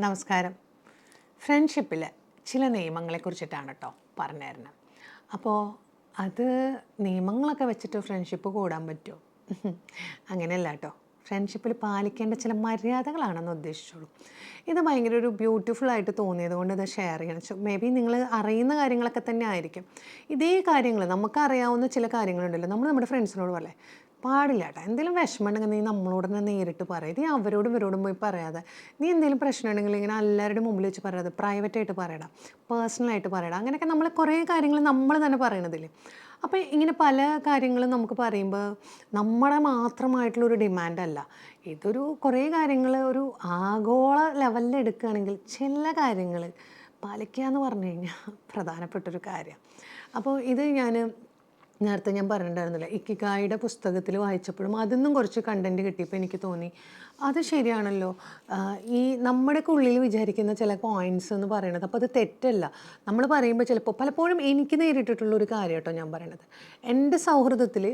നമസ്കാരം. ഫ്രണ്ട്ഷിപ്പിൽ ചില നിയമങ്ങളെക്കുറിച്ചിട്ടാണ് കേട്ടോ പറഞ്ഞു തരുന്നത്. അപ്പോൾ അത് നിയമങ്ങളൊക്കെ വെച്ചിട്ട് ഫ്രണ്ട്ഷിപ്പ് കൂടാൻ പറ്റുമോ? അങ്ങനെയല്ല കേട്ടോ. ഫ്രണ്ട്ഷിപ്പിൽ പാലിക്കേണ്ട ചില മര്യാദകളാണെന്ന് ഉദ്ദേശിച്ചോളൂ. ഇത് ഭയങ്കര ഒരു ബ്യൂട്ടിഫുൾ ആയിട്ട് തോന്നിയത് കൊണ്ട് ഇത് ഷെയർ ചെയ്യണം. മേ ബി നിങ്ങൾ അറിയുന്ന കാര്യങ്ങളൊക്കെ തന്നെ ആയിരിക്കും. ഇതേ കാര്യങ്ങൾ നമുക്കറിയാവുന്ന ചില കാര്യങ്ങളുണ്ടല്ലോ, നമ്മൾ നമ്മുടെ ഫ്രണ്ട്സിനോട് പറയേ പാടില്ല കേട്ടോ. എന്തെങ്കിലും വിഷമം ഉണ്ടെങ്കിൽ നീ നമ്മളോട് തന്നെ നേരിട്ട് പറയും. നീ അവരോടും ഇവരോടും പോയി പറയാതെ, നീ എന്തെങ്കിലും പ്രശ്നം ഉണ്ടെങ്കിൽ ഇങ്ങനെ എല്ലാവരുടെ മുമ്പിൽ വെച്ച് പറയാതെ പ്രൈവറ്റായിട്ട് പറയണം, പേഴ്സണലായിട്ട് പറയണം. അങ്ങനെയൊക്കെ നമ്മൾ കുറേ കാര്യങ്ങൾ നമ്മൾ തന്നെ പറയണതില്ലേ. അപ്പോൾ ഇങ്ങനെ പല കാര്യങ്ങളും നമുക്ക് പറയുമ്പോൾ നമ്മുടെ മാത്രമായിട്ടുള്ളൊരു ഡിമാൻഡല്ല. ഇതൊരു കുറേ കാര്യങ്ങൾ ഒരു ആഗോള ലെവലിൽ എടുക്കുകയാണെങ്കിൽ ചില കാര്യങ്ങൾ പാലിക്കുക എന്ന് പറഞ്ഞു കഴിഞ്ഞാൽ പ്രധാനപ്പെട്ടൊരു കാര്യം. അപ്പോൾ ഇത് നേരത്തെ ഞാൻ പറഞ്ഞിട്ടുണ്ടായിരുന്നില്ല, ഇക്കിഗായിയുടെ പുസ്തകത്തിൽ വായിച്ചപ്പോഴും അതിന്നും കുറച്ച് കണ്ടൻറ്റ് കിട്ടിയപ്പോൾ എനിക്ക് തോന്നി അത് ശരിയാണല്ലോ. ഈ നമ്മുടെയൊക്കെ ഉള്ളിൽ വിചാരിക്കുന്ന ചില പോയിൻറ്റ്സ് എന്ന് പറയണത്, അപ്പോൾ അത് തെറ്റല്ല. നമ്മൾ പറയുമ്പോൾ ചിലപ്പോൾ പലപ്പോഴും എനിക്ക് നേരിട്ടിട്ടുള്ളൊരു കാര്യം കേട്ടോ ഞാൻ പറയണത്. എൻ്റെ സൗഹൃദത്തിൽ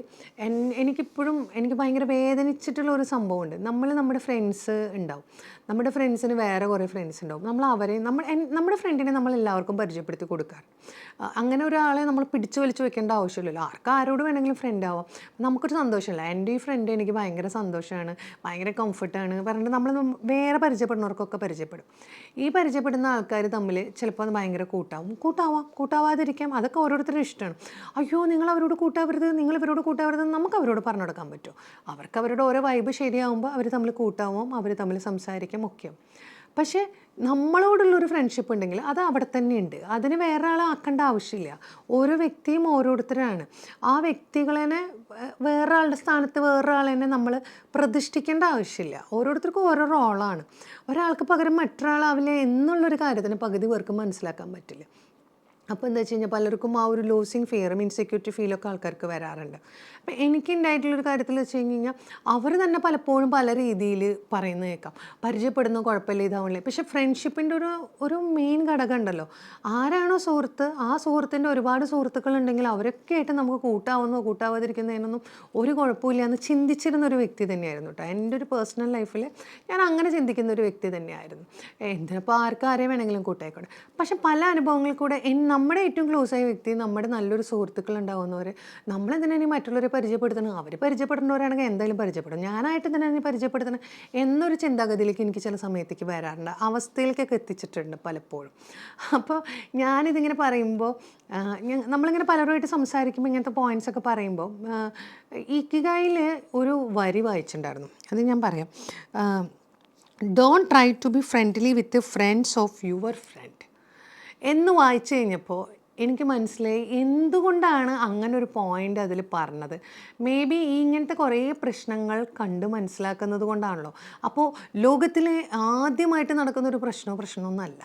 എനിക്ക് ഭയങ്കര വേദനിച്ചിട്ടുള്ള ഒരു സംഭവമുണ്ട്. നമ്മുടെ ഫ്രണ്ട്സ് ഉണ്ടാവും, നമ്മുടെ ഫ്രണ്ട്സിന് വേറെ കുറേ ഫ്രണ്ട്സ് ഉണ്ടാവും. നമ്മുടെ ഫ്രണ്ടിനെ നമ്മൾ എല്ലാവർക്കും പരിചയപ്പെടുത്തി കൊടുക്കാറ്. അങ്ങനെ ഒരാളെ നമ്മൾ പിടിച്ചു വലിച്ചു വെക്കേണ്ട ആവശ്യമില്ലല്ലോ. ആരോട് വേണമെങ്കിലും ഫ്രണ്ട് ആവാം. നമുക്കൊരു സന്തോഷമല്ല, എൻ്റെ ഈ ഫ്രണ്ട് എനിക്ക് ഭയങ്കര സന്തോഷമാണ്, ഭയങ്കര കംഫർട്ടാണ് പറഞ്ഞിട്ട് നമ്മൾ വേറെ പരിചയപ്പെടുന്നവർക്കൊക്കെ പരിചയപ്പെടും. ഈ പരിചയപ്പെടുന്ന ആൾക്കാർ തമ്മിൽ ചിലപ്പോൾ അത് ഭയങ്കര കൂട്ടാവാതിരിക്കാം. അതൊക്കെ ഓരോരുത്തരും ഇഷ്ടമാണ്. അയ്യോ നിങ്ങൾ അവരോട് കൂട്ടാവരുത്, നിങ്ങൾ ഇവരോട് കൂട്ടാവരുത്, നമുക്ക് അവരോട് പറഞ്ഞു കൊടുക്കാൻ പറ്റുമോ? അവർക്ക് അവരുടെ ഓരോ വൈബ് ശരിയാവുമ്പോൾ അവർ തമ്മിൽ കൂട്ടാവും, അവർ തമ്മിൽ സംസാരിക്കും ഒക്കെയാവും. പക്ഷേ നമ്മളോടുള്ളൊരു ഫ്രണ്ട്ഷിപ്പ് ഉണ്ടെങ്കിൽ അത് അവിടെ തന്നെ ഉണ്ട്. അതിന് വേറെ ആളെ ആക്കേണ്ട ആവശ്യമില്ല. ഓരോ വ്യക്തിയും ഓരോരുത്തരാണ്. ആ വ്യക്തികളെ വേറൊരാളുടെ സ്ഥാനത്ത് വേറൊരാളെ നമ്മൾ പ്രതിഷ്ഠിക്കേണ്ട ആവശ്യമില്ല. ഓരോരുത്തർക്കും ഓരോ റോളാണ്. ഒരാൾക്ക് പകരം മറ്റൊരാളാവില്ല എന്നുള്ളൊരു കാര്യത്തിന് പകുതി പേർക്ക് മനസ്സിലാക്കാൻ പറ്റില്ല. അപ്പോൾ എന്താ വെച്ച് കഴിഞ്ഞാൽ പലർക്കും ആ ഒരു ലൂസിങ് ഫിയറും ഇൻസെക്യൂരിറ്റി ഫീലൊക്കെ ആൾക്കാർക്ക് വരാറുണ്ട്. അപ്പോൾ എനിക്കുണ്ടായിട്ടുള്ളൊരു കാര്യത്തിൽ വെച്ച് കഴിഞ്ഞാൽ അവർ തന്നെ പലപ്പോഴും പല രീതിയിൽ പറയുന്നത് കേൾക്കാം. പരിചയപ്പെടുന്ന കുഴപ്പമില്ല, ഇതാവണില്ലേ. പക്ഷേ ഫ്രണ്ട്ഷിപ്പിൻ്റെ ഒരു മെയിൻ ഘടകം ഉണ്ടല്ലോ, ആരാണോ സുഹൃത്ത്, ആ സുഹൃത്തിൻ്റെ ഒരുപാട് സുഹൃത്തുക്കളുണ്ടെങ്കിൽ അവരൊക്കെ ആയിട്ട് നമുക്ക് കൂട്ടാവാതിരിക്കുന്നതിനൊന്നും ഒരു കുഴപ്പമില്ല എന്ന് ചിന്തിച്ചിരുന്നൊരു വ്യക്തി തന്നെയായിരുന്നു കേട്ടോ. എൻ്റെ ഒരു പേഴ്സണൽ ലൈഫിൽ ഞാൻ അങ്ങനെ ചിന്തിക്കുന്ന ഒരു വ്യക്തി തന്നെയായിരുന്നു. എന്തിനപ്പോൾ ആരെയും വേണമെങ്കിലും കൂട്ടായിക്കോട്ടെ. പക്ഷെ പല അനുഭവങ്ങളിൽ കൂടെ നമ്മുടെ ഏറ്റവും ക്ലോസ് ആയ വ്യക്തി, നമ്മുടെ നല്ലൊരു സുഹൃത്തുക്കൾ ഉണ്ടാകുന്നവർ നമ്മളെന്തിനാ ഇനി മറ്റുള്ളവരെ പരിചയപ്പെടുത്തണം? അവർ പരിചയപ്പെടുന്നവരാണെങ്കിൽ എന്തായാലും പരിചയപ്പെടും, ഞാനായിട്ട് തന്നെ ഇനി പരിചയപ്പെടുത്തണം എന്നൊരു ചിന്താഗതിയിലേക്ക് എനിക്ക് ചില സമയത്തേക്ക് വരാറുണ്ട്, അവസ്ഥയിലേക്കൊക്കെ എത്തിച്ചിട്ടുണ്ട് പലപ്പോഴും. അപ്പോൾ ഞാനിതിങ്ങനെ പറയുമ്പോൾ നമ്മളിങ്ങനെ പലരുമായിട്ട് സംസാരിക്കുമ്പോൾ ഇങ്ങനത്തെ പോയിൻറ്റ്സ് ഒക്കെ പറയുമ്പോൾ ഇക്കിഗായിൽ ഒരു വരി വായിച്ചിട്ടുണ്ടായിരുന്നു, അത് ഞാൻ പറയാം. Don't try to be friendly with friends of your friend എന്ന് വായിച്ചു കഴിഞ്ഞപ്പോൾ എനിക്ക് മനസ്സിലായി എന്തുകൊണ്ടാണ് അങ്ങനെ ഒരു പോയിൻ്റ് അതിൽ പറഞ്ഞത്. മേ ബി ഇങ്ങനത്തെ കുറേ പ്രശ്നങ്ങൾ കണ്ട് മനസ്സിലാക്കുന്നത് കൊണ്ടാണല്ലോ. അപ്പോൾ ലോകത്തിലെ ആദ്യമായിട്ട് നടക്കുന്നൊരു പ്രശ്നമൊന്നുമല്ല.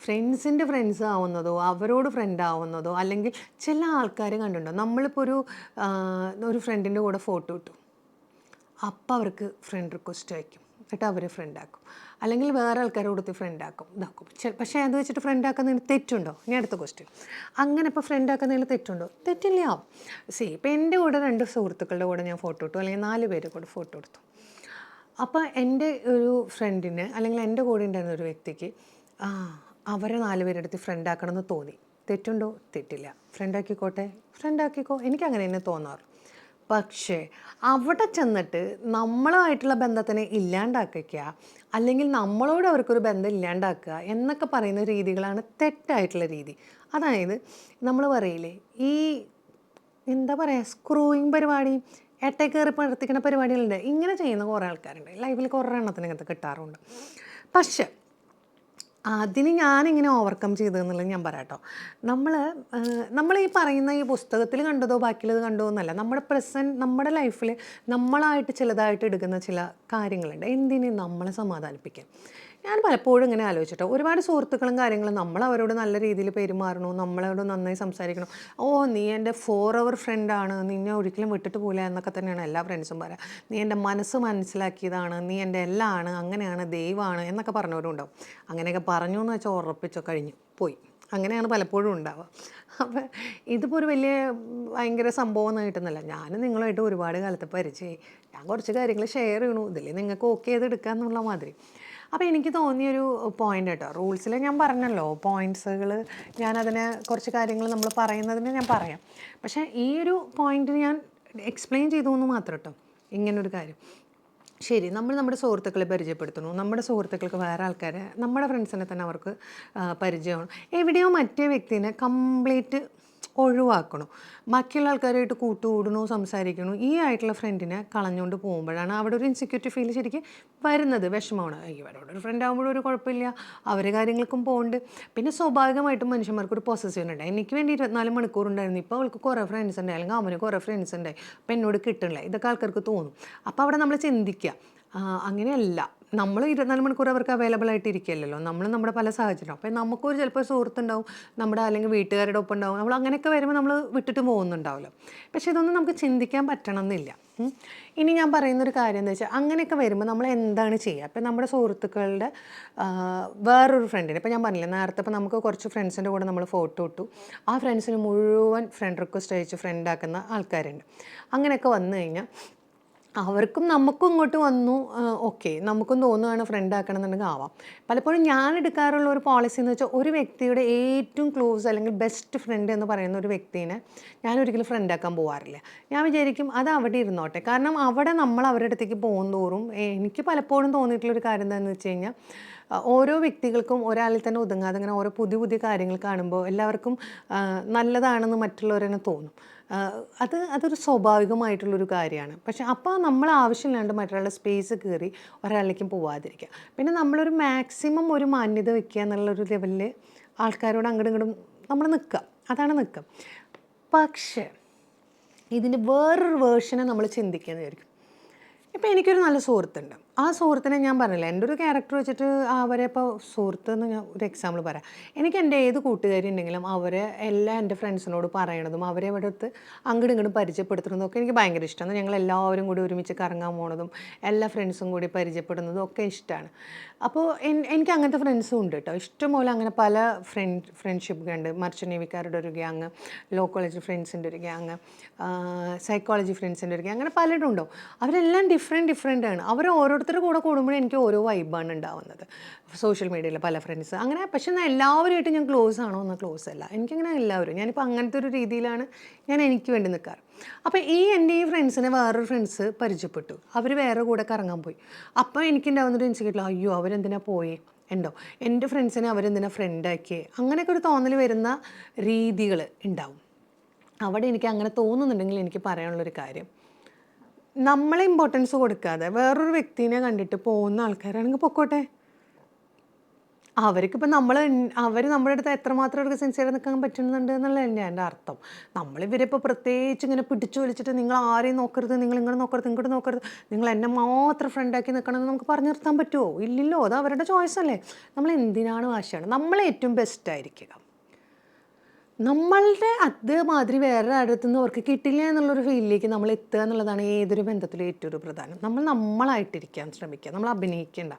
ഫ്രണ്ട്സിൻ്റെ ഫ്രണ്ട്സ് ആവുന്നതോ അവരോട് ഫ്രണ്ട് ആവുന്നതോ, അല്ലെങ്കിൽ ചില ആൾക്കാർ കണ്ടിട്ടുണ്ടോ, നമ്മളിപ്പോൾ ഒരു ഫ്രണ്ടിൻ്റെ കൂടെ ഫോട്ടോ ഇട്ടു, അപ്പോൾ അവർക്ക് ഫ്രണ്ട് റിക്വസ്റ്റ് അയക്കും, എന്നിട്ട് അവർ ഫ്രണ്ടാക്കും. അല്ലെങ്കിൽ വേറെ ആൾക്കാരോട് കൊടുത്ത് ഫ്രണ്ടാക്കും, ഇതാക്കും. പക്ഷേ അത് വെച്ചിട്ട് ഫ്രണ്ടാക്കുന്നതിന് തെറ്റുണ്ടോ? ഇനി അടുത്ത ക്വസ്റ്റ്യൻ. അങ്ങനെ ഇപ്പോൾ ഫ്രണ്ടാക്കുന്നതിൽ തെറ്റുണ്ടോ? തെറ്റില്ല. ഇപ്പോൾ എൻ്റെ കൂടെ 2 സുഹൃത്തുക്കളുടെ കൂടെ ഞാൻ ഫോട്ടോ ഇട്ടു, അല്ലെങ്കിൽ 4 പേരുടെ കൂടെ ഫോട്ടോ എടുത്തു. അപ്പോൾ എൻ്റെ ഒരു ഫ്രണ്ടിന്, അല്ലെങ്കിൽ എൻ്റെ കൂടെ ഉണ്ടായിരുന്ന ഒരു വ്യക്തിക്ക് അവരെ 4 പേരെടുത്ത് ഫ്രണ്ടാക്കണം എന്ന് തോന്നി. തെറ്റുണ്ടോ? തെറ്റില്ല. ഫ്രണ്ടാക്കിക്കോ, എനിക്കങ്ങനെ തന്നെ തോന്നാറ്. പക്ഷേ അവിടെ ചെന്നിട്ട് നമ്മളുമായിട്ടുള്ള ബന്ധത്തിനെ ഇല്ലാണ്ടാക്കുക, അല്ലെങ്കിൽ നമ്മളോട് അവർക്കൊരു ബന്ധം ഇല്ലാണ്ടാക്കുക എന്നൊക്കെ പറയുന്ന രീതികളാണ് തെറ്റായിട്ടുള്ള രീതി. അതായത് നമ്മൾ പറയില്ലേ, ഈ എന്താ പറയുക, സ്ക്രൂയിങ് പരിപാടി, കയറി പ്രവർത്തിക്കുന്ന പരിപാടികളുണ്ട്. ഇങ്ങനെ ചെയ്യുന്ന കുറേ ആൾക്കാരുണ്ട് ലൈഫിൽ, കുറേ എണ്ണത്തിന് ഇങ്ങനത്തെ കിട്ടാറുണ്ട്. പക്ഷേ അതിന് ഞാനിങ്ങനെ ഓവർകം ചെയ്തതെന്നുള്ളത് ഞാൻ പറയാം കേട്ടോ. നമ്മൾ ഈ പറയുന്ന ഈ പുസ്തകത്തിൽ കണ്ടതോ ബാക്കിയുള്ളത് കണ്ടോ എന്നല്ല, നമ്മുടെ ലൈഫിൽ നമ്മളായിട്ട് ചിലതായിട്ട് എടുക്കുന്ന ചില കാര്യങ്ങളുണ്ട്, എന്തിന് നമ്മളെ സമാധാനിപ്പിക്കാൻ. ഞാൻ പലപ്പോഴും ഇങ്ങനെ ആലോചിച്ചിട്ടോ, ഒരുപാട് സുഹൃത്തുക്കളും കാര്യങ്ങളും നമ്മൾ അവരോട് നല്ല രീതിയിൽ പെരുമാറണു, നമ്മളോട് നന്നായി സംസാരിക്കണം. നീ എൻ്റെ ഫോർ ഫ്രണ്ടാണ്, നിന്നെ ഒരിക്കലും വിട്ടിട്ട് പോകില്ല എന്നൊക്കെ തന്നെയാണ് എല്ലാ ഫ്രണ്ട്സും പറയാം. നീ എൻ്റെ മനസ്സ് മനസ്സിലാക്കിയതാണ്, നീ എൻ്റെ എല്ലാം ആണ്, അങ്ങനെയാണ്, ദൈവമാണ് എന്നൊക്കെ പറഞ്ഞവരും ഉണ്ടാവും. അങ്ങനെയൊക്കെ പറഞ്ഞു എന്ന് വെച്ചാൽ ഉറപ്പിച്ചോ, കഴിഞ്ഞു പോയി. അങ്ങനെയാണ് പലപ്പോഴും ഉണ്ടാവുക. അപ്പോൾ ഇതിപ്പോൾ ഒരു വലിയ ഭയങ്കര സംഭവമൊന്നും കിട്ടുന്നില്ല. ഞാൻ നിങ്ങളുമായിട്ട് ഒരുപാട് കാലത്ത് പരിചയമായി, ഞാൻ കുറച്ച് കാര്യങ്ങൾ ഷെയർ ചെയ്യണു, ഇതിൽ നിങ്ങൾക്ക് ഓക്കെ ചെയ്തെടുക്കുക എന്നുള്ള മാതിരി. അപ്പോൾ എനിക്ക് തോന്നിയൊരു പോയിൻ്റ് കേട്ടോ, റൂൾസിൽ ഞാൻ പറഞ്ഞല്ലോ പോയിൻറ്റ്സുകൾ, ഞാനതിനെ കുറച്ച് കാര്യങ്ങൾ നമ്മൾ പറയുന്നതിന് ഞാൻ പറയാം. പക്ഷേ ഈ ഒരു പോയിൻ്റ് ഞാൻ എക്സ്പ്ലെയിൻ ചെയ്തു എന്ന് മാത്രം കേട്ടോ. ഇങ്ങനൊരു കാര്യം, ശരി, നമ്മൾ നമ്മുടെ സുഹൃത്തുക്കളെ പരിചയപ്പെടുത്തുന്നു, നമ്മുടെ സുഹൃത്തുക്കൾക്ക് വേറെ ആൾക്കാരെ, നമ്മുടെ ഫ്രണ്ട്സിനെ തന്നെ അവർക്ക് പരിചയമാണ്. എവിടെയോ മറ്റേ വ്യക്തിനെ കംപ്ലീറ്റ് ഒഴിവാക്കണു, ബാക്കിയുള്ള ആൾക്കാരായിട്ട് കൂട്ടുകൂടണു, സംസാരിക്കണു, ഈ ആയിട്ടുള്ള ഫ്രണ്ടിനെ കളഞ്ഞുകൊണ്ട് പോകുമ്പോഴാണ് അവിടെ ഒരു ഇൻസെക്യൂരിറ്റി ഫീൽ ശരിക്കും വരുന്നത്. വിഷമമാണ്, ഇവരോട് ഒരു ഫ്രണ്ട് ആകുമ്പോഴും ഒരു കുഴപ്പമില്ല, അവരെ കാര്യങ്ങൾക്കും പോകുന്നുണ്ട്. പിന്നെ സ്വാഭാവികമായിട്ടും മനുഷ്യന്മാർക്ക് ഒരു പൊസസീവ് ഉണ്ടായി. എനിക്ക് വേണ്ടി 24 മണിക്കൂർ ഉണ്ടായിരുന്നു, ഇപ്പോൾ അവൾക്ക് കുറേ ഫ്രണ്ട്സ് ഉണ്ടായി, അല്ലെങ്കിൽ അവന് കുറേ ഫ്രണ്ട്സ് ഉണ്ടായി, അപ്പോൾ എന്നോട് കിട്ടണില്ല, ഇതൊക്കെ ആൾക്കാർക്ക് തോന്നും. അപ്പോൾ അവിടെ നമ്മൾ ചിന്തിക്കുക, അങ്ങനെയല്ല, നമ്മൾ 24 മണിക്കൂർ അവർക്ക് അവൈലബിൾ ആയിട്ട് ഇരിക്കില്ലല്ലോ, നമ്മൾ നമ്മുടെ പല സാഹചര്യം. അപ്പോൾ നമുക്കൊരു ചിലപ്പോൾ സുഹൃത്തുണ്ടാവും, നമ്മുടെ അല്ലെങ്കിൽ വീട്ടുകാരുടെ ഒപ്പം ഉണ്ടാവും, നമ്മൾ അങ്ങനെയൊക്കെ വരുമ്പോൾ നമ്മൾ വിട്ടിട്ട് പോകുന്നുണ്ടാവില്ല. പക്ഷേ ഇതൊന്നും നമുക്ക് ചിന്തിക്കാൻ പറ്റണം എന്നില്ല. ഇനി ഞാൻ പറയുന്നൊരു കാര്യം എന്താ വെച്ചാൽ, അങ്ങനെയൊക്കെ വരുമ്പോൾ നമ്മൾ എന്താണ് ചെയ്യുക? ഇപ്പം നമ്മുടെ സുഹൃത്തുക്കളുടെ വേറൊരു ഫ്രണ്ടിന്, ഇപ്പം ഞാൻ പറഞ്ഞില്ലേ നേരത്തെ, ഇപ്പം നമുക്ക് കുറച്ച് ഫ്രണ്ട്സിൻ്റെ കൂടെ നമ്മൾ ഫോട്ടോ ഇട്ടു, ആ ഫ്രണ്ട്സിന് മുഴുവൻ ഫ്രണ്ട് റിക്വസ്റ്റ് അയച്ച് ഫ്രണ്ടാക്കുന്ന ആൾക്കാരുണ്ട്. അങ്ങനെയൊക്കെ വന്നു കഴിഞ്ഞാൽ അവർക്കും നമുക്കും ഇങ്ങോട്ട് വന്നു, ഓക്കെ, നമുക്കും തോന്നുകയാണ് ഫ്രണ്ട് ആക്കണം എന്നുണ്ടെങ്കിൽ ആവാം. പലപ്പോഴും ഞാൻ എടുക്കാറുള്ള ഒരു പോളിസി എന്ന് വെച്ചാൽ, ഒരു വ്യക്തിയുടെ ഏറ്റവും ക്ലോസ് അല്ലെങ്കിൽ ബെസ്റ്റ് ഫ്രണ്ട് എന്ന് പറയുന്ന ഒരു വ്യക്തിനെ ഞാൻ ഒരിക്കലും ഫ്രണ്ട് ആക്കാൻ പോകാറില്ല. ഞാൻ വിചാരിക്കും അത് അവിടെ ഇരുന്നോട്ടെ. കാരണം അവിടെ നമ്മൾ അവരുടെ അടുത്തേക്ക് പോകുന്തോറും എനിക്ക് പലപ്പോഴും തോന്നിയിട്ടുള്ളൊരു കാര്യം എന്താണെന്ന് വെച്ച് കഴിഞ്ഞാൽ, ഓരോ വ്യക്തികൾക്കും ഒരാളിൽ തന്നെ ഒതുങ്ങാതെ ഇങ്ങനെ ഓരോ പുതിയ പുതിയ കാര്യങ്ങൾ കാണുമ്പോൾ എല്ലാവർക്കും നല്ലതാണെന്ന് മറ്റുള്ളവരെന്നെ തോന്നും. അതൊരു സ്വാഭാവികമായിട്ടുള്ളൊരു കാര്യമാണ്. പക്ഷെ അപ്പോൾ നമ്മൾ ആവശ്യമില്ലാണ്ട് മറ്റൊരാളുടെ സ്പേസ് കയറി ഒരാളിലേക്കും പോവാതിരിക്കുക. പിന്നെ നമ്മളൊരു മാക്സിമം ഒരു മാന്യത വെക്കുക എന്നുള്ളൊരു ലെവലിൽ ആൾക്കാരോട് അങ്ങോട്ടും ഇങ്ങോട്ടും നമ്മൾ നിൽക്കുക, അതാണ് നിൽക്കുക. പക്ഷേ ഇതിൻ്റെ വേറൊരു വേർഷനെ നമ്മൾ ചിന്തിക്കുകയെന്ന് വിചാരിക്കും. ഇപ്പോൾ എനിക്കൊരു നല്ല സുഹൃത്തുണ്ട്, ആ സുഹൃത്തിനെ ഞാൻ പറഞ്ഞില്ല, എൻ്റെ ഒരു ക്യാരക്ടർ വെച്ചിട്ട് അവരെ ഇപ്പോൾ സുഹൃത്ത് എന്ന് ഞാൻ ഒരു എക്സാമ്പിൾ പറയാം. എനിക്ക് എൻ്റെ ഏത് കൂട്ടുകാരി ഉണ്ടെങ്കിലും അവരെ എല്ലാം എൻ്റെ ഫ്രണ്ട്സിനോട് പറയണതും അവരെ ഇവിടെ അടുത്ത് അങ്ങോട്ടും ഇങ്ങോട്ടും പരിചയപ്പെടുത്തുന്നതും ഒക്കെ എനിക്ക് ഭയങ്കര ഇഷ്ടമാണ്. ഞങ്ങൾ എല്ലാവരും കൂടി ഒരുമിച്ച് കറങ്ങാൻ പോണതും എല്ലാ ഫ്രണ്ട്സും കൂടി പരിചയപ്പെടുന്നതും ഒക്കെ ഇഷ്ടമാണ്. അപ്പോൾ എനിക്ക് അങ്ങനത്തെ ഫ്രണ്ട്സും ഉണ്ട് കേട്ടോ, ഇഷ്ടംപോലെ. അങ്ങനെ പല ഫ്രണ്ട്ഷിപ്പ് ഉണ്ട്. മർച്ചൻ്റ് നേവിക്കാരുടെ ഒരു ഗ്യാങ്, ലോ കോളേജ് ഫ്രണ്ട്സിൻ്റെ ഒരു ഗ്യാങ്, സൈക്കോളജി ഫ്രണ്ട്സിൻ്റെ ഒരു ഗ്യാങ്, അങ്ങനെ പലരും ഉണ്ടാവും. അവരെല്ലാം ഡിഫറെൻ്റ് ആണ്. അവർ ഓരോരുത്തരുടെ കൂടെ കൂടുമ്പോഴും എനിക്ക് ഓരോ വൈബാണ് ഉണ്ടാവുന്നത്. സോഷ്യൽ മീഡിയയിൽ പല ഫ്രണ്ട്സ് അങ്ങനെ. പക്ഷേ എന്നാൽ എല്ലാവരുമായിട്ട് ഞാൻ ക്ലോസ് ആണോ എന്നാൽ ക്ലോസ് അല്ല. എനിക്കങ്ങനെ എല്ലാവരും, ഞാനിപ്പോൾ അങ്ങനത്തെ ഒരു രീതിയിലാണ് ഞാൻ എനിക്ക് വേണ്ടി നിൽക്കാറ്. അപ്പോൾ എൻ്റെ ഈ ഫ്രണ്ട്സിനെ വേറൊരു ഫ്രണ്ട്സ് പരിചയപ്പെട്ടു, അവർ വേറെ കൂടെ കറങ്ങാൻ പോയി. അപ്പോൾ എനിക്കുണ്ടാവുന്നൊരു ഇൻസിക്യൂരിറ്റി, അയ്യോ അവരെന്തിനാ പോയി ഉണ്ടോ, എൻ്റെ ഫ്രണ്ട്സിനെ അവരെന്തിനാ ഫ്രണ്ടാക്കിയേ, അങ്ങനെയൊക്കെ ഒരു തോന്നൽ വരുന്ന രീതികൾ ഉണ്ടാവും. അവിടെ എനിക്ക് അങ്ങനെ തോന്നുന്നുണ്ടെങ്കിൽ എനിക്ക് പറയാനുള്ളൊരു കാര്യം, നമ്മളെ ഇമ്പോർട്ടൻസ് കൊടുക്കാതെ വേറൊരു വ്യക്തിനെ കണ്ടിട്ട് പോകുന്ന ആൾക്കാരാണെങ്കിൽ പൊക്കോട്ടെ. അവർക്കിപ്പോൾ അവർ നമ്മുടെ അടുത്ത് എത്രമാത്രം അവർക്ക് സിൻസിയർ നിൽക്കാൻ പറ്റുന്നുണ്ട് എന്നുള്ളതല്ലേ എൻ്റെ അർത്ഥം. നമ്മളിവരിപ്പോൾ പ്രത്യേകിച്ച് ഇങ്ങനെ പിടിച്ചു വലിച്ചിട്ട് നിങ്ങൾ ആരെയും നോക്കരുത്, നിങ്ങൾ ഇങ്ങോട്ട് നോക്കരുത്, ഇങ്ങോട്ട് നോക്കരുത്, നിങ്ങൾ എന്നെ മാത്രം ഫ്രണ്ടാക്കി നിൽക്കണമെന്ന് നമുക്ക് പറഞ്ഞു നിർത്താൻ പറ്റുമോ? ഇല്ലല്ലോ, അത് അവരുടെ ചോയ്സ് അല്ലേ. നമ്മൾ എന്തിനാണ് വാശിയാണ്? നമ്മളെ ഏറ്റവും ബെസ്റ്റ് ആയിരിക്കുക. നമ്മളുടെ അതേമാതിരി വേറെ അടുത്തു നിന്ന് അവർക്ക് കിട്ടില്ല എന്നുള്ളൊരു ഫീലിലേക്ക് നമ്മൾ എത്തുക എന്നുള്ളതാണ് ഏതൊരു ബന്ധത്തിലും ഏറ്റവും പ്രധാനം. നമ്മളായിട്ടിരിക്കാൻ ശ്രമിക്കുക, നമ്മൾ അഭിനയിക്കേണ്ട.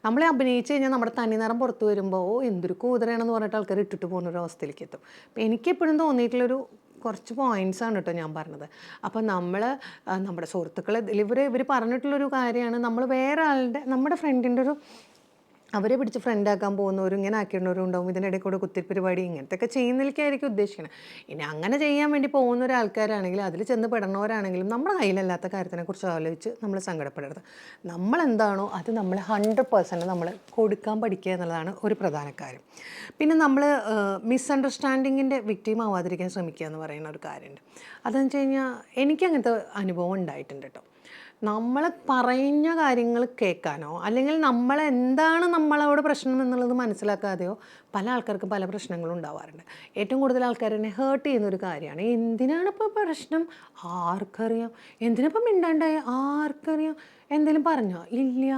നമ്മളെ അഭിനയിച്ച് കഴിഞ്ഞാൽ നമ്മുടെ തനിനിറം പുറത്ത് വരുമ്പോൾ എന്തൊരു കൂതറയാണെന്ന് പറഞ്ഞിട്ട് ആൾക്കാർ ഇട്ടിട്ട് പോകുന്നൊരു അവസ്ഥയിലേക്ക് എത്തും. അപ്പോൾ എനിക്കെപ്പോഴും തോന്നിയിട്ടുള്ളൊരു കുറച്ച് പോയിൻറ്റ്സാണ് കേട്ടോ ഞാൻ പറഞ്ഞത്. അപ്പോൾ നമ്മുടെ സുഹൃത്തുക്കളെ ഇവർ പറഞ്ഞിട്ടുള്ളൊരു കാര്യമാണ്, നമ്മൾ വേറെ നമ്മുടെ ഫ്രണ്ടിൻ്റെ അവരെ പിടിച്ച് ഫ്രണ്ടാക്കാൻ പോകുന്നവരും ഇങ്ങനെ ആക്കിയിടുന്നവരും ഉണ്ടാവും. ഇതിനിടയിൽ കൂടെ കുത്തിരിപ്പരിപാടി ഇങ്ങനത്തെ ഒക്കെ ചെയ്യുന്നതിലേക്കായിരിക്കും ഉദ്ദേശിക്കുന്നത്. ഇനി അങ്ങനെ ചെയ്യാൻ വേണ്ടി പോകുന്ന ഒരാൾക്കാരാണെങ്കിലും അതിൽ ചെന്ന് പെടുന്നവരാണെങ്കിലും നമ്മുടെ കയ്യിലല്ലാത്ത കാര്യത്തിനെക്കുറിച്ച് ആലോചിച്ച് നമ്മൾ സങ്കടപ്പെടരുത്. നമ്മളെന്താണോ അത് നമ്മൾ 100% നമ്മൾ കൊടുക്കാൻ പഠിക്കുക എന്നുള്ളതാണ് ഒരു പ്രധാന കാര്യം. പിന്നെ നമ്മൾ മിസ്അണ്ടർസ്റ്റാൻഡിങ്ങിൻ്റെ വിക്ടിം ആവാതിരിക്കാൻ ശ്രമിക്കുക എന്ന് പറയുന്ന ഒരു കാര്യമുണ്ട്. അതെന്ന് വെച്ച് കഴിഞ്ഞാൽ എനിക്കങ്ങനത്തെ അനുഭവം ഉണ്ടായിട്ടുണ്ട് കേട്ടോ. നമ്മൾ പറഞ്ഞ കാര്യങ്ങൾ കേൾക്കാനോ അല്ലെങ്കിൽ നമ്മളെന്താണ് നമ്മളോട് പ്രശ്നം എന്നുള്ളത് മനസ്സിലാക്കാതെയോ പല ആൾക്കാർക്കും പല പ്രശ്നങ്ങളും ഉണ്ടാവാറുണ്ട്. ഏറ്റവും കൂടുതൽ ആൾക്കാരെന്നെ ഹേർട്ട് ചെയ്യുന്നൊരു കാര്യമാണ്, എന്തിനാണിപ്പോൾ പ്രശ്നം, ആർക്കറിയാം, എന്തിനിപ്പം മിണ്ടാണ്ടായ, ആർക്കറിയാം, എന്തെങ്കിലും പറഞ്ഞോ, ഇല്ല,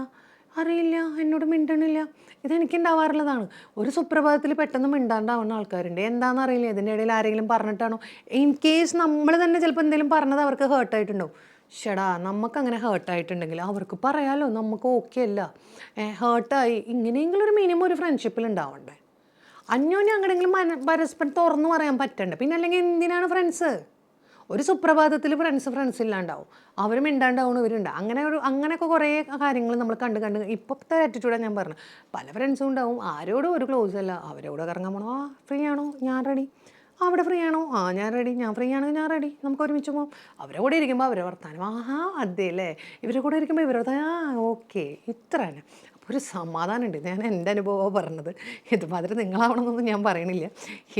അറിയില്ല, എന്നോട് മിണ്ടണില്ല. ഇതെനിക്കുണ്ടാവാറുള്ളതാണ്. ഒരു സുപ്രഭാതത്തിൽ പെട്ടെന്ന് മിണ്ടാണ്ടാവുന്ന ആൾക്കാരുണ്ട്, എന്താണെന്ന് അറിയില്ല, ഇതിൻ്റെ ഇടയിൽ ആരെങ്കിലും പറഞ്ഞിട്ടാണോ, ഇൻ കേസ് നമ്മൾ തന്നെ ചിലപ്പോൾ എന്തെങ്കിലും പറഞ്ഞത് അവർക്ക് ഹേർട്ടായിട്ടുണ്ടാവും. ഷടാ, നമുക്കങ്ങനെ ഹേർട്ടായിട്ടുണ്ടെങ്കിൽ അവർക്ക് പറയാമല്ലോ, നമുക്ക് ഓക്കെ അല്ല, ഹേർട്ടായി, ഇങ്ങനെയെങ്കിലും ഒരു മിനിമം ഒരു ഫ്രണ്ട്ഷിപ്പിൽ ഉണ്ടാവണ്ടേ. അന്യോന്യം അങ്ങനെയെങ്കിലും പരസ്പരം തുറന്നു പറയാൻ പറ്റണ്ടേ. പിന്നെ അല്ലെങ്കിൽ എന്തിനാണ് ഫ്രണ്ട്സ്? ഒരു സുപ്രഭാതത്തിൽ ഫ്രണ്ട്സ് ഇല്ലാണ്ടാവും, അവർ മിണ്ടാണ്ടാവും, ഇവരുണ്ട്. അങ്ങനെയൊക്കെ കുറേ കാര്യങ്ങൾ നമ്മൾ കണ്ട് ഇപ്പോഴത്തെ ആറ്റിറ്റ്യൂഡാണ് ഞാൻ പറഞ്ഞത്. പല ഫ്രണ്ട്സും ഉണ്ടാവും ആരോടും ഒരു ക്ലോസ് അല്ല, അവരോട് കറങ്ങാൻ പോകണോ, ഫ്രീ ആണോ, ഞാൻ റെഡി, അവിടെ ഫ്രീ ആണോ, ഞാൻ റെഡി, ഞാൻ ഫ്രീ ആണെങ്കിൽ ഞാൻ റെഡി, നമുക്ക് ഒരുമിച്ച് പോകാം. അവരെ കൂടെ ഇരിക്കുമ്പോൾ അവരെ വർത്താനം, അതെ അല്ലേ, ഇവരെ കൂടെ ഇരിക്കുമ്പോൾ ഇവരുടെ ഓക്കെ, ഇത്ര തന്നെ. അപ്പോൾ ഒരു സമാധാനമുണ്ട്. ഞാൻ എൻ്റെ അനുഭവമാണ് പറഞ്ഞത്, ഇതുമാതിരി നിങ്ങളാവണമെന്നൊന്നും ഞാൻ പറയണില്ല.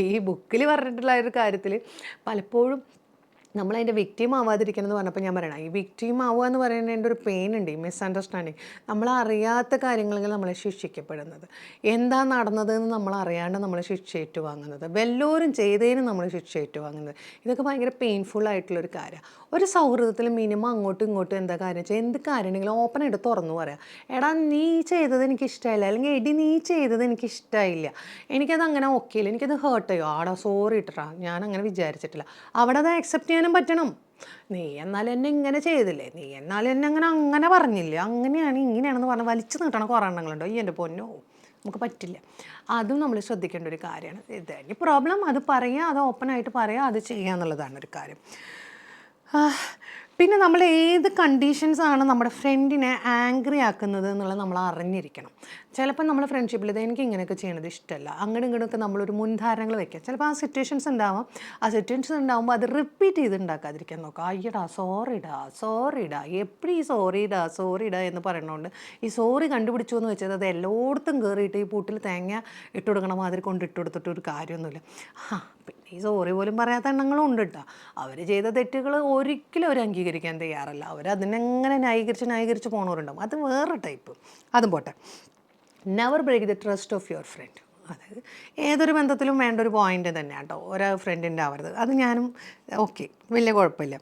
ഈ ബുക്കിൽ പറഞ്ഞിട്ടുള്ള ഒരു കാര്യത്തിൽ പലപ്പോഴും നമ്മളതിൻ്റെ വിക്റ്റിം ആവാതിരിക്കണം എന്ന് പറഞ്ഞപ്പോൾ ഞാൻ പറയണം, ഈ വിക്റ്റിം ആവുക എന്ന് പറയുന്നതിൻ്റെ ഒരു പെയിൻ ഉണ്ട്, ഈ മിസ്അണ്ടർസ്റ്റാൻഡിങ്. നമ്മളറിയാത്ത കാര്യങ്ങളിൽ നമ്മളെ ശിക്ഷിക്കപ്പെടുന്നത്, എന്താ നടന്നതെന്ന് നമ്മൾ അറിയാണ്ട് നമ്മൾ ശിക്ഷ ഏറ്റുവാങ്ങുന്നത്, വല്ലവരും ചെയ്തതിന് നമ്മൾ ശിക്ഷ ഏറ്റുവാങ്ങുന്നത്, ഇതൊക്കെ ഭയങ്കര പെയിൻഫുൾ ആയിട്ടുള്ളൊരു കാര്യമാണ്. ഒരു സൗഹൃദത്തിൽ മിനിമം അങ്ങോട്ടും ഇങ്ങോട്ടും എന്താ കാര്യം വെച്ചാൽ, എന്ത് കാര്യമുണ്ടെങ്കിലും ഓപ്പണായിട്ട് തുറന്നു പറയാം. എടാ നീ ചെയ്തത് എനിക്ക് ഇഷ്ടമായില്ല, അല്ലെങ്കിൽ എടി നീ ചെയ്തത് എനിക്ക് ഇഷ്ടമായില്ല, എനിക്കത് അങ്ങനെ ഓക്കെ ഇല്ല, എനിക്കത് ഹേർട്ട് ചെയ്യോ, ആടാ സോറി ഇട്ടാ, ഞാൻ അങ്ങനെ വിചാരിച്ചിട്ടില്ല, അവിടെ അത് അക്സെപ്റ്റ് ചെയ്യാനും പറ്റണം. നീ എന്നാലും എന്നെ ഇങ്ങനെ ചെയ്തില്ലേ, നീ എന്നാലും എന്നെ അങ്ങനെ പറഞ്ഞില്ലേ, അങ്ങനെയാണ് ഇങ്ങനെയാണെന്ന് പറഞ്ഞാൽ വലിച്ചു നീട്ടണ കുറേ എണ്ണങ്ങളുണ്ടോ, ഈ എൻ്റെ പൊന്നോ, നമുക്ക് പറ്റില്ല. അതും നമ്മൾ ശ്രദ്ധിക്കേണ്ട ഒരു കാര്യമാണ്. ഇതെനി പ്രോബ്ലം, അത് പറയുക, അത് ഓപ്പണായിട്ട് പറയുക, അത് ചെയ്യുക എന്നുള്ളതാണ് ഒരു കാര്യം. പിന്നെ നമ്മൾ ഏത് കണ്ടീഷൻസാണ് നമ്മുടെ ഫ്രണ്ടിനെ ആംഗ്രി ആക്കുന്നത് എന്നുള്ളത് നമ്മൾ അറിഞ്ഞിരിക്കണം. ചിലപ്പോൾ നമ്മൾ ഫ്രണ്ട്ഷിപ്പിൽ ഇത് എനിക്ക് ഇങ്ങനെയൊക്കെ ചെയ്യണത് ഇഷ്ടമല്ല, അങ്ങോട്ടും ഇങ്ങോട്ടൊക്കെ നമ്മളൊരു മുൻധാരണകൾ വെക്കുക. ചിലപ്പോൾ ആ സിറ്റുവേഷൻസ് ഉണ്ടാകുമ്പോൾ അത് റിപ്പീറ്റ് ചെയ്ത് ഉണ്ടാക്കാതിരിക്കാൻ നോക്കുക. അയ്യടാ സോറിടാ എപ്പോഴും ഈ സോറിടാ എന്ന് പറയുന്നതുകൊണ്ട് ഈ സോറി കണ്ടുപിടിച്ചു എന്ന് വെച്ചത് അത് എല്ലായിടത്തും കയറിയിട്ട് ഈ പൂട്ടിൽ തേങ്ങ ഇട്ട് കൊടുക്കണ മാതിരി കൊണ്ട് ഇട്ട് കൊടുത്തിട്ട് ഒരു കാര്യമൊന്നുമില്ല. പിന്നെ ഈ സോറി പോലും പറയാത്ത എണ്ണങ്ങളും ഉണ്ട് കേട്ടോ. അവർ ചെയ്ത തെറ്റുകൾ ഒരിക്കലും അവർ അംഗീകരിക്കാൻ തയ്യാറല്ല, അവരതിനെങ്ങനെ ന്യായീകരിച്ച് പോണവരുണ്ടാവും, അത് വേറെ ടൈപ്പ്. അതും പോട്ടെ. Never break the trust of your friend. അതായത് ഏതൊരു ബന്ധത്തിലും വേണ്ട ഒരു പോയിൻ്റ് തന്നെയാണ് കേട്ടോ, ഒരാ ഫ്രണ്ടിൻ്റെ ആവരുത്. അത് ഞാനും ഓക്കെ, വലിയ കുഴപ്പമില്ല.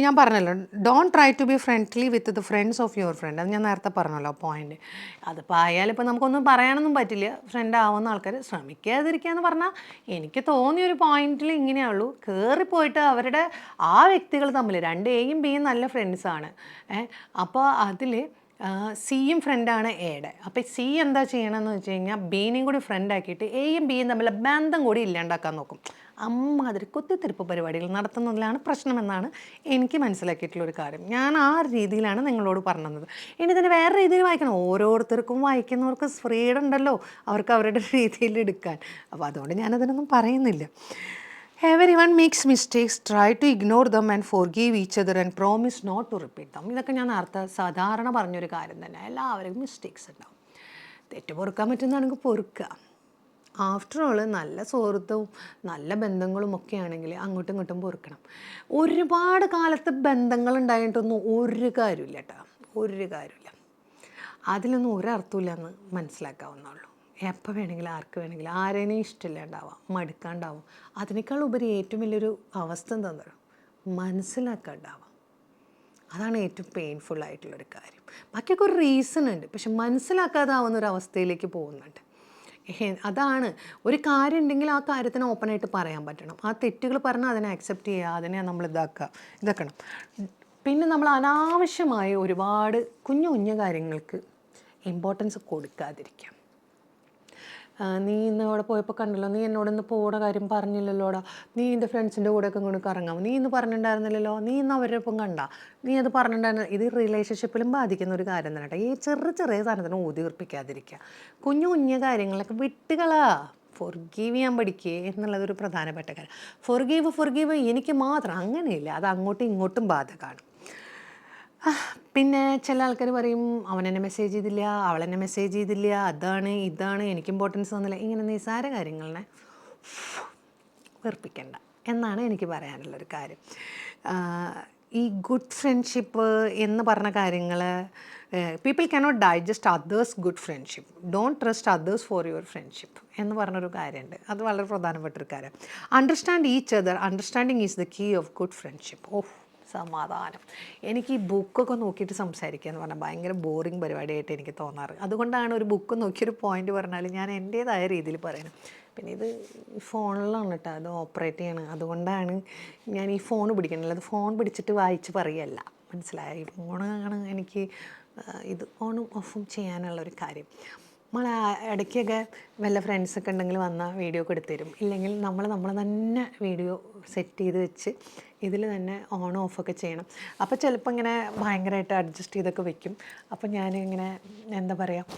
ഞാൻ പറഞ്ഞല്ലോ, don't try to be friendly with the friends of your friend. അത് ഞാൻ നേരത്തെ പറഞ്ഞല്ലോ പോയിൻ്റ്. അതിപ്പോൾ ആയാലിപ്പോൾ നമുക്കൊന്നും പറയാനൊന്നും പറ്റില്ല. ഫ്രണ്ട് ആവുന്ന ആൾക്കാർ ശ്രമിക്കാതിരിക്കുക എന്ന് പറഞ്ഞാൽ, എനിക്ക് തോന്നിയൊരു പോയിന്റിൽ ഇങ്ങനെയുള്ളൂ, കയറിപ്പോയിട്ട് അവരുടെ ആ വ്യക്തികൾ തമ്മിൽ എയും ബിയും നല്ല ഫ്രണ്ട്സാണ്. അപ്പോൾ അതിൽ സിയും ഫ്രണ്ടാണ് എയുടെ. അപ്പോൾ സി എന്താ ചെയ്യണമെന്ന് വെച്ച് കഴിഞ്ഞാൽ ബീനെയും കൂടി ഫ്രണ്ടാക്കിയിട്ട് എയും ബിയും തമ്മിലുള്ള ബന്ധം കൂടി ഇല്ലാണ്ടാക്കാൻ നോക്കും. അമ്മാതിരി കുത്തിത്തിരിപ്പ് പരിപാടികൾ നടത്തുന്നതിലാണ് പ്രശ്നമെന്നാണ് എനിക്ക് മനസ്സിലാക്കിയിട്ടുള്ളൊരു കാര്യം. ഞാൻ ആ രീതിയിലാണ് നിങ്ങളോട് പറഞ്ഞത്. ഇനി ഇതിന് വേറെ രീതിയിൽ വായിക്കണം, ഓരോരുത്തർക്കും വായിക്കുന്നവർക്ക് ഫ്രീഡം ഉണ്ടല്ലോ, അവർക്ക് അവരുടെ രീതിയിൽ എടുക്കാൻ. അപ്പോൾ അതുകൊണ്ട് ഞാനതിനൊന്നും പറയുന്നില്ല. Everyone makes mistakes, try to ignore them and forgive each other and promise not to repeat them. ഇതൊക്കെ ഞാൻ നേരത്തെ സാധാരണ പറഞ്ഞൊരു കാര്യം തന്നെ. എല്ലാവർക്കും മിസ്റ്റേക്സ് ഉണ്ടാവും. തെറ്റ് പൊറുക്കാൻ പറ്റുന്നതാണെങ്കിൽ പൊറുക്കുക. ആഫ്റ്റർ ഓൾ നല്ല സുഹൃത്തും നല്ല ബന്ധങ്ങളും ഒക്കെ ആണെങ്കിൽ അങ്ങോട്ടും ഇങ്ങോട്ടും പൊറുക്കണം. ഒരുപാട് കാലത്ത് ബന്ധങ്ങൾ ഉണ്ടായിട്ടൊന്നും ഒരു കാര്യമില്ല കേട്ടോ, ഒരു കാര്യമില്ല. അതിലൊന്നും ഒരർത്ഥമില്ല എന്ന് മനസ്സിലാക്കാവുന്നുള്ളൂ. എപ്പോൾ വേണമെങ്കിലും ആർക്ക് വേണമെങ്കിലും ആരെയും ഇഷ്ടമില്ലാണ്ടാവാം, മടുക്കാണ്ടാവും. അതിനേക്കാൾ ഉപരി ഏറ്റവും വലിയൊരു അവസ്ഥ എന്താണെന്ന് പറയുക, മനസ്സിലാക്കാണ്ടാവാം. അതാണ് ഏറ്റവും പെയിൻഫുൾ ആയിട്ടുള്ളൊരു കാര്യം. ബാക്കിയൊക്കെ ഒരു റീസൺ ഉണ്ട്, പക്ഷെ മനസ്സിലാക്കാതാവുന്ന ഒരു അവസ്ഥയിലേക്ക് പോകുന്നുണ്ട്. അതാണ് ഒരു കാര്യം ഉണ്ടെങ്കിൽ ആ കാര്യത്തിന് ഓപ്പണായിട്ട് പറയാൻ പറ്റണം. ആ തെറ്റുകൾ പറഞ്ഞാൽ അതിനെ അക്സെപ്റ്റ് ചെയ്യുക, അതിനെ നമ്മൾ ഇതാക്കണം. പിന്നെ നമ്മൾ അനാവശ്യമായ ഒരുപാട് കുഞ്ഞു കാര്യങ്ങൾക്ക് ഇമ്പോർട്ടൻസ് കൊടുക്കാതിരിക്കാം. നീ ഇന്ന് അവിടെ പോയപ്പോൾ കണ്ടല്ലോ, നീ എന്നോട് ഇന്ന് പോകണ കാര്യം പറഞ്ഞില്ലല്ലോടാ, നീ എൻ്റെ ഫ്രണ്ട്സിൻ്റെ കൂടെയൊക്കെ ഇങ്ങോട്ട് കറങ്ങാം, നീ ഇന്ന് പറഞ്ഞിട്ടുണ്ടായിരുന്നില്ലല്ലോ, നീ ഇന്ന് അവരുടെ ഒപ്പം കണ്ട, നീ അത് പറഞ്ഞിട്ടുണ്ടായിരുന്നില്ല. ഇത് റിലേഷൻഷിപ്പിലും ബാധിക്കുന്ന ഒരു കാര്യം തന്നെ കേട്ടോ. ഈ ചെറിയ സാധനത്തിന് ഊതി ഉറപ്പിക്കാതിരിക്കുക. കുഞ്ഞു കാര്യങ്ങളൊക്കെ വിട്ടുകളാ, ഫൊർഗീവ് ചെയ്യാൻ പഠിക്കുക എന്നുള്ളതൊരു പ്രധാനപ്പെട്ട കാര്യം. ഫൊർഗീവ് എനിക്ക് മാത്രം അങ്ങനെയില്ല, അത് അങ്ങോട്ടും ഇങ്ങോട്ടും ബാധകമാണ്. പിന്നെ ചില ആൾക്കാർ പറയും, അവനെന്നെ മെസ്സേജ് ചെയ്തില്ല, അവളെന്നെ മെസ്സേജ് ചെയ്തില്ല, ഇതാണ് എനിക്ക് ഇമ്പോർട്ടൻസ് തന്നില്ല. ഇങ്ങനെ നിസ്സാര കാര്യങ്ങളെ വെറുപ്പിക്കണ്ട എന്നാണ് എനിക്ക് പറയാനുള്ളൊരു കാര്യം. ഈ ഗുഡ് ഫ്രണ്ട്ഷിപ്പ് എന്ന് പറഞ്ഞ കാര്യങ്ങൾ, people cannot digest others good friendship, don't trust others for your friendship എന്ന് പറഞ്ഞൊരു കാര്യമുണ്ട്. അത് വളരെ പ്രധാനപ്പെട്ടൊരു കാര്യം. Understand each other, understanding is the key of good friendship. സമാധാനം. എനിക്ക് ഈ ബുക്കൊക്കെ നോക്കിയിട്ട് സംസാരിക്കുക എന്ന് പറഞ്ഞാൽ ഭയങ്കര ബോറിങ് പരിപാടിയായിട്ട് എനിക്ക് തോന്നാറ്. അതുകൊണ്ടാണ് ഒരു ബുക്ക് നോക്കിയൊരു പോയിന്റ് പറഞ്ഞാൽ ഞാൻ എൻ്റേതായ രീതിയിൽ പറയണം. പിന്നെ ഇത് ഫോണിലാണ് കേട്ടോ അത് ഓപ്പറേറ്റ് ചെയ്യണം, അതുകൊണ്ടാണ് ഞാൻ ഈ ഫോൺ പിടിക്കണല്ലോ. അത് ഫോൺ പിടിച്ചിട്ട് വായിച്ച് പറയല്ല, മനസ്സിലായി? ഫോണാണ് എനിക്ക് ഇത് ഓണും ഓഫും ചെയ്യാനുള്ളൊരു കാര്യം. നമ്മൾ ഇടയ്ക്കൊക്കെ വല്ല ഫ്രണ്ട്സൊക്കെ ഉണ്ടെങ്കിൽ വന്നാൽ വീഡിയോ ഒക്കെ എടുത്ത് തരും. ഇല്ലെങ്കിൽ നമ്മൾ തന്നെ വീഡിയോ സെറ്റ് ചെയ്ത് വെച്ച് ഇതിൽ തന്നെ ഓൺ ഓഫൊക്കെ ചെയ്യണം. അപ്പോൾ ചിലപ്പോൾ ഇങ്ങനെ ഭയങ്കരമായിട്ട് അഡ്ജസ്റ്റ് ചെയ്തൊക്കെ വെക്കും. അപ്പോൾ ഞാനിങ്ങനെ എന്താ പറയുക,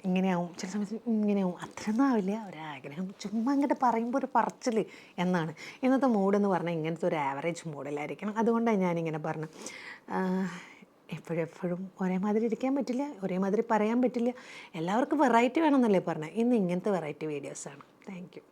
ഇങ്ങനെയാവും, ചില സമയത്ത് ഇങ്ങനെയാവും. അത്രയൊന്നും ആവില്ല, ഒരാഗ്രഹം, ചുമ്മാ അങ്ങോട്ട് പറയുമ്പോൾ ഒരു പറച്ചിൽ എന്നാണ്. ഇന്നത്തെ മൂഡെന്ന് പറഞ്ഞാൽ ഇങ്ങനത്തെ ഒരു ആവറേജ് മൂഡിലായിരിക്കണം. അതുകൊണ്ടാണ് ഞാനിങ്ങനെ പറഞ്ഞു. എപ്പോഴും ഒരേമാതിരി ഇരിക്കാൻ പറ്റില്ല, ഒരേമാതിരി പറയാൻ പറ്റില്ല. എല്ലാവർക്കും വെറൈറ്റി വേണമെന്നല്ലേ പറഞ്ഞത്. ഇന്ന് ഇങ്ങനത്തെ വെറൈറ്റി വീഡിയോസാണ്. Thank you.